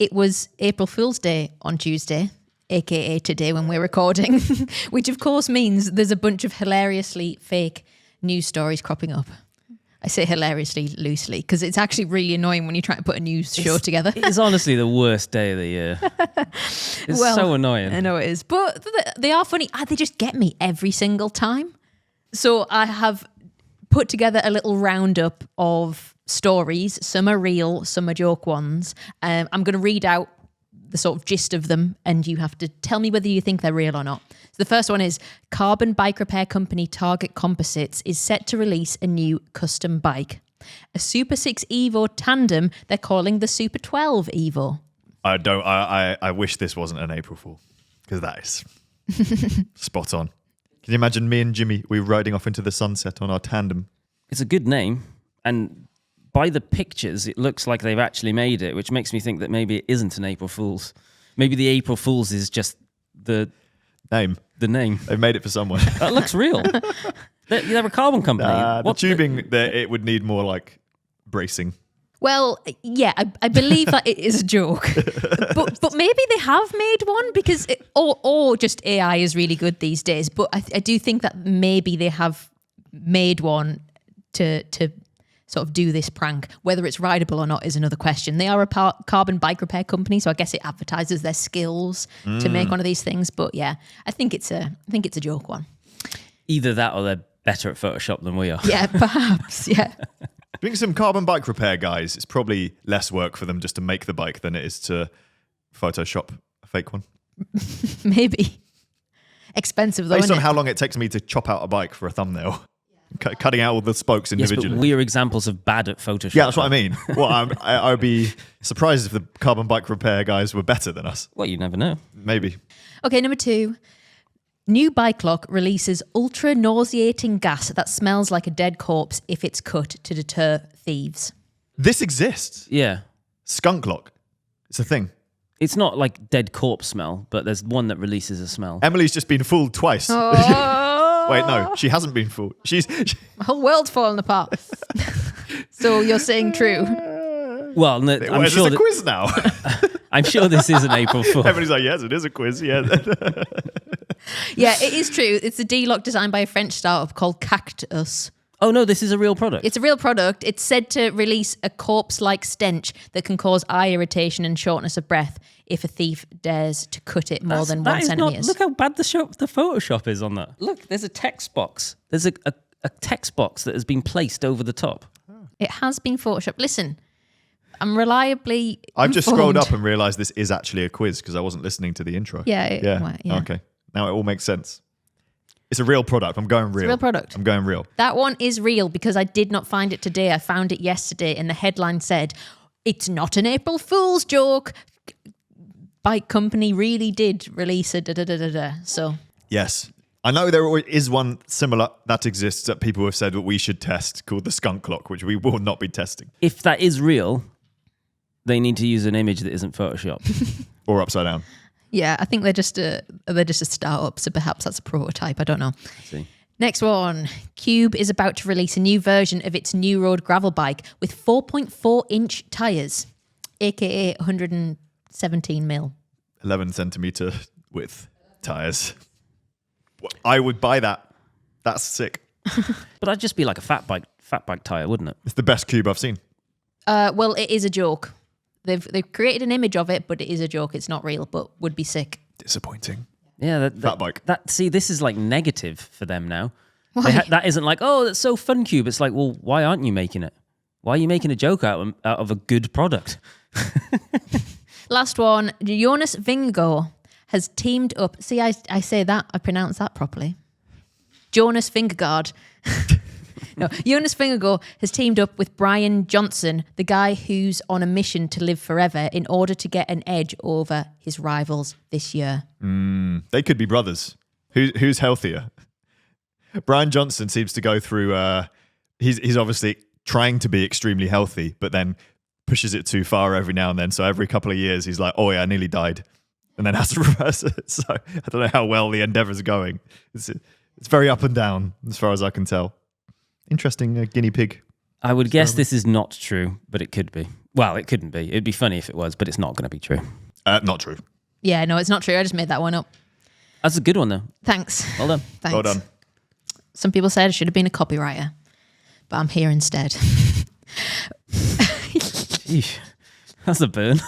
It was April Fool's Day on Tuesday, aka today when we're recording, which of course means there's a bunch of hilariously fake news stories cropping up. I say hilariously loosely because it's actually really annoying when you try to put a news show together. It's honestly the worst day of the year. It's so annoying. I know it is, but they are funny. They just get me every single time. So I have put together a little roundup of stories. Some are real, some are joke ones. I'm going to read out the sort of gist of them, and you have to tell me whether you think they're real or not. So the first one is carbon bike repair company Target Composites is set to release a new custom bike. A Super 6 Evo tandem they're calling the Super 12 Evo. I wish this wasn't an April Fool, because that is spot on. Can you imagine me and Jimmy, we were riding off into the sunset on our tandem? It's a good name, and by the pictures, it looks like they've actually made it, which makes me think that maybe it isn't an April Fool's. Maybe the April Fool's is just the name. The name. They've made it for someone. That looks real. They're a carbon company. The tubing, it would need more like bracing. Well, yeah, I believe that it is a joke, but maybe they have made one because, or just AI is really good these days. But I do think that maybe they have made one to sort of do this prank. Whether it's rideable or not is another question. They are a carbon bike repair company, so I guess it advertises their skills to make one of these things. But yeah, I think it's a joke one. Either that or they're better at Photoshop than we are. Yeah, perhaps. Yeah. Being some carbon bike repair guys, it's probably less work for them just to make the bike than it is to Photoshop a fake one. Maybe. Expensive though, Based on isn't it? how long it takes me to chop out a bike for a thumbnail. Cutting out all the spokes individually. Yes, but we are examples of bad at Photoshop. Yeah, that's what I mean. Well, I would be surprised if the carbon bike repair guys were better than us. Well, you never know. Maybe. Okay, number 2. New bike lock releases ultra-nauseating gas that smells like a dead corpse if it's cut to deter thieves. This exists. Yeah. Skunk lock. It's a thing. It's not like dead corpse smell, but there's one that releases a smell. Emily's just been fooled twice. Oh. Wait, no, she hasn't been fooled. My whole world's fallen apart. So you're saying true? Well, no, I'm is sure this a quiz now? I'm sure this is an April Fool. Emily's like, yes, it is a quiz. Yeah. Yeah, it is true. It's a D-lock designed by a French startup called Cactus. Oh no, this is a real product. It's a real product. It's said to release a corpse-like stench that can cause eye irritation and shortness of breath if a thief dares to cut it more than 1 centimetre. Look how bad the Photoshop is on that. Look, there's a text box. There's a text box that has been placed over the top. It has been Photoshopped. Listen, I'm reliably I've just informed. scrolled up and realised this is actually a quiz because I wasn't listening to the intro. Yeah. Well, yeah. Okay. Now it all makes sense. It's a real product. I'm going real. It's a real product. I'm going real. That one is real because I did not find it today. I found it yesterday and the headline said, "It's not an April Fool's joke. Bike company really did release a da-da-da-da-da." So Yes. I know there is one similar that exists that people have said that we should test called the skunk clock, which we will not be testing. If that is real, they need to use an image that isn't Photoshopped. Or upside down. yeah, I think they're just a startup, so perhaps that's a prototype. I don't know. See. Next one. Cube is about to release a new version of its new road gravel bike with 4.4-inch tyres, aka 117 mil. 11 centimetre width tyres. I would buy that. That's sick. But that'd just be like a fat bike tyre, wouldn't it? It's the best cube I've seen. Well, it is a joke. They've created an image of it, but it is a joke. It's not real, but would be sick. Disappointing. Yeah, Fat bike. See, this is like negative for them now. Why? That isn't like, oh, that's so fun, Cube. It's like, well, why aren't you making it? Why are you making a joke out of a good product? Last one. Jonas Vingegaard has teamed up. See, I say that. I pronounce that properly. Jonas Vingegaard. No, Jonas Vingegaard has teamed up with Brian Johnson, the guy who's on a mission to live forever, in order to get an edge over his rivals this year. They could be brothers. Who's healthier? Brian Johnson seems to go through. He's obviously trying to be extremely healthy, but then pushes it too far every now and then. So every couple of years, he's like, "Oh yeah, I nearly died," and then has to reverse it. So I don't know how well the endeavour's going. It's very up and down as far as I can tell. Interesting guinea pig. I would guess this is not true, but it could be. Well, it couldn't be. It'd be funny if it was, but it's not going to be true. Not true. Yeah, no, it's not true. I just made that one up. That's a good one, though. Thanks. Well done. Thanks. Well done. Some people said I should have been a copywriter, but I'm here instead. Eesh. That's a burn.